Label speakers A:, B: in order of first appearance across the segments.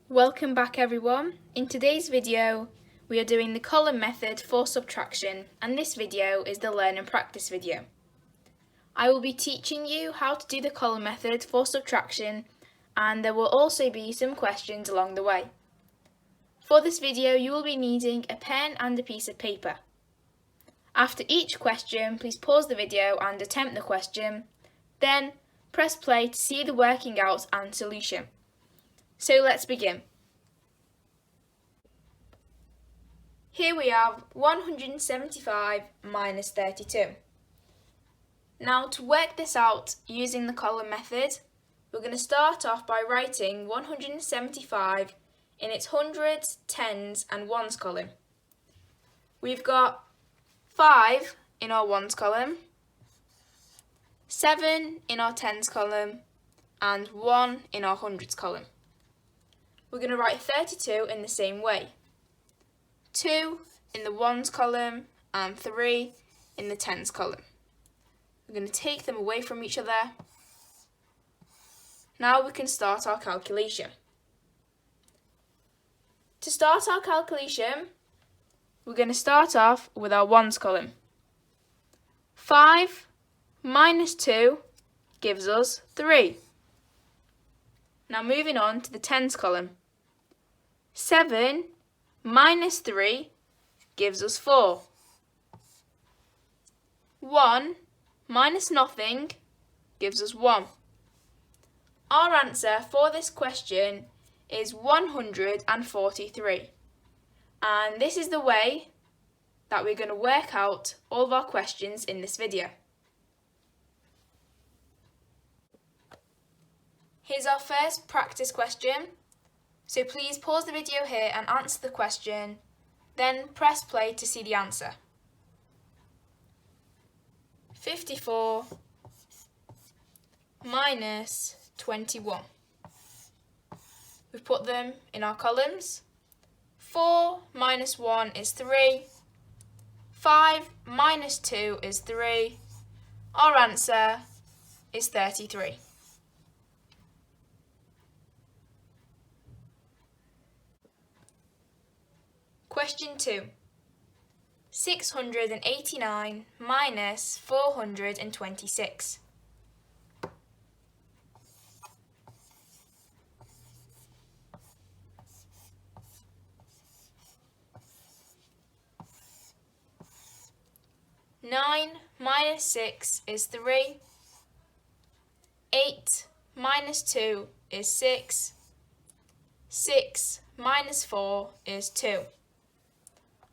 A: Welcome back everyone. In today's video we are doing the column method for subtraction, and this video is the learn and practice video. I will be teaching you how to do the column method for subtraction, and there will also be some questions along the way. For this video you will be needing a pen and a piece of paper. After each question, please pause the video and attempt the question, then press play to see the working out and solution. So let's begin. Here we have 175 minus 32. Now to work this out using the column method, we're going to start off by writing 175 in its hundreds, tens and ones column. We've got 5 in our ones column, 7 in our tens column and 1 in our hundreds column. We're going to write 32 in the same way. 2 in the ones column and 3 in the tens column. We're going to take them away from each other. Now we can start our calculation. To start our calculation, we're going to start off with our ones column. 5 minus 2 gives us 3. Now moving on to the tens column. 7 minus 3 gives us 4. 1 minus nothing gives us 1. Our answer for this question is 143. And this is the way that we're going to work out all of our questions in this video. Here's our first practice question. So please pause the video here and answer the question, then press play to see the answer. 54 minus 21. We've put them in our columns. 4 minus 1 is 3. 5 minus 2 is 3. Our answer is 33. Question 2. 689 minus 426. Nine minus 6 is 3. 8 minus 2 is 6. 6 minus 4 is 2.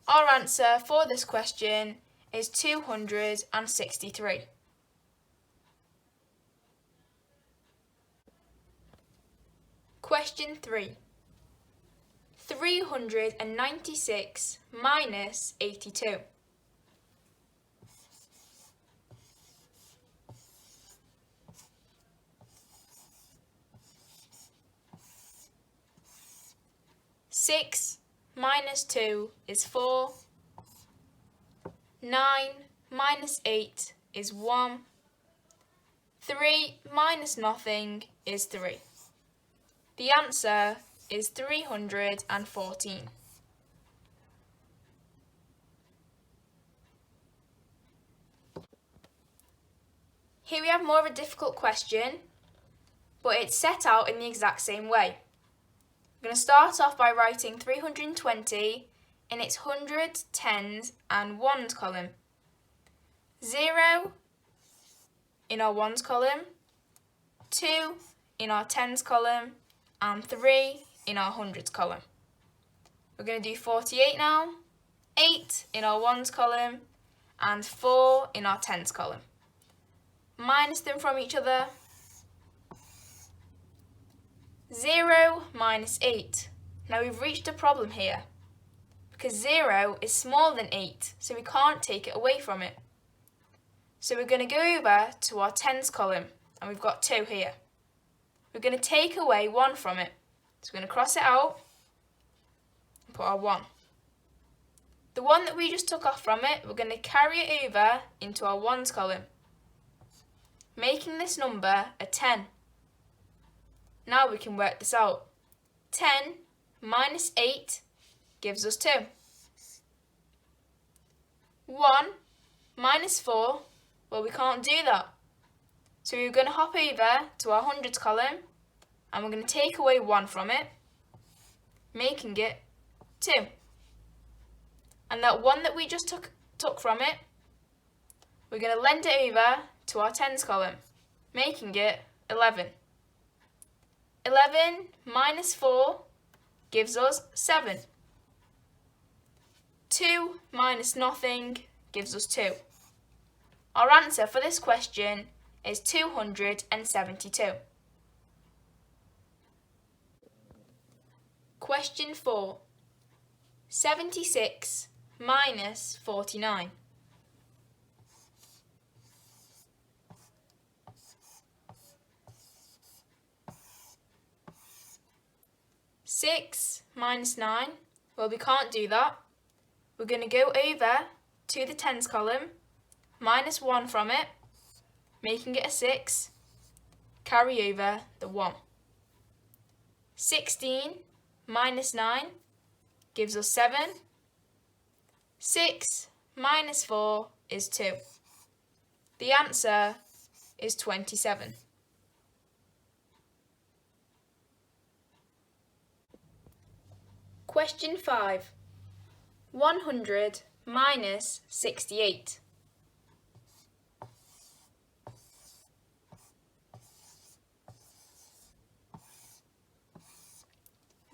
A: Our answer for this question is 263. Question 3. 396 minus 82. Six minus 2 is 4. 9 minus 8 is 1. 3 minus nothing is 3. The answer is 314. Here we have more of a difficult question, but it's set out in the exact same way. I'm going to start off by writing 320 in its hundreds, tens and ones column. 0 in our ones column, 2 in our tens column and 3 in our hundreds column. We're going to do 48 now, 8 in our ones column and 4 in our tens column. Minus them from each other. 0 minus 8. Now we've reached a problem here because 0 is smaller than 8, so we can't take it away from it. So we're going to go over to our tens column, and we've got 2 here. We're going to take away 1 from it. So we're going to cross it out and put our 1. The 1 that we just took off from it, we're going to carry it over into our ones column, making this number a 10. Now we can work this out. 10 minus 8 gives us 2. 1 minus 4, well, we can't do that. So we're going to hop over to our hundreds column and we're going to take away 1 from it, making it 2. And that 1 that we just took from it, we're going to lend it over to our tens column, making it 11. 11 minus 4 gives us 7. 2 minus nothing gives us 2. Our answer for this question is 272. Question 4. 76 minus 49. 6 minus 9, well, we can't do that. We're going to go over to the tens column, minus 1 from it, making it a 6, carry over the 1. 16 minus 9 gives us 7. 6 minus 4 is 2. The answer is 27. Question 5. 100 minus 68.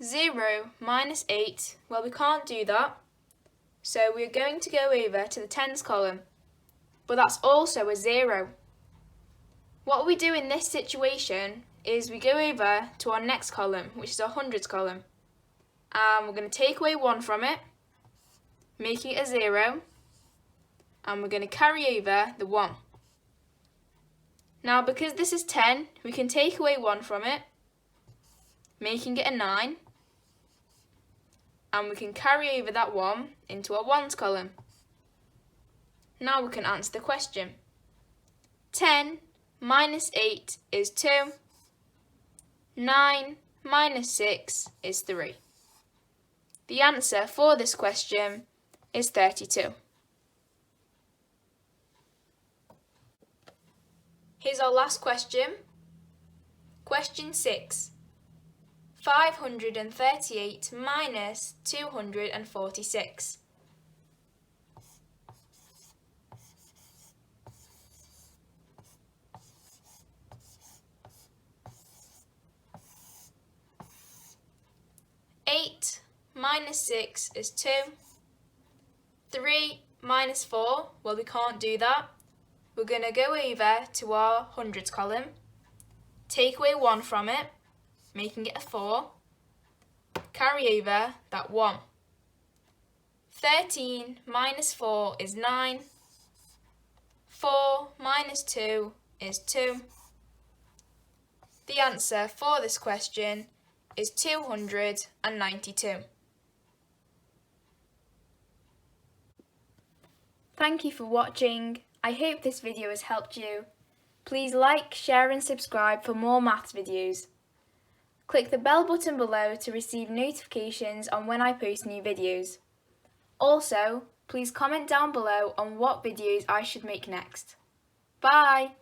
A: 0 minus 8, well, we can't do that. So we're going to go over to the tens column, but that's also a 0. What we do in this situation is we go over to our next column, which is our hundreds column. And we're going to take away 1 from it, making it a 0, and we're going to carry over the 1. Now, because this is 10, we can take away 1 from it, making it a 9, and we can carry over that 1 into our ones column. Now we can answer the question. 10 minus 8 is 2. 9 minus 6 is 3. The answer for this question is 32. Here's our last question. Question 6. 538 minus 246. 8 minus 6 is 2. 3 minus 4, well, we can't do that. We're going to go over to our hundreds column, take away 1 from it, making it a 4, carry over that 1. 13 minus 4 is 9. 4 minus 2 is 2. The answer for this question is 292. Thank you for watching. I hope this video has helped you. Please like, share and subscribe for more maths videos. Click the bell button below to receive notifications on when I post new videos. Also, please comment down below on what videos I should make next. Bye!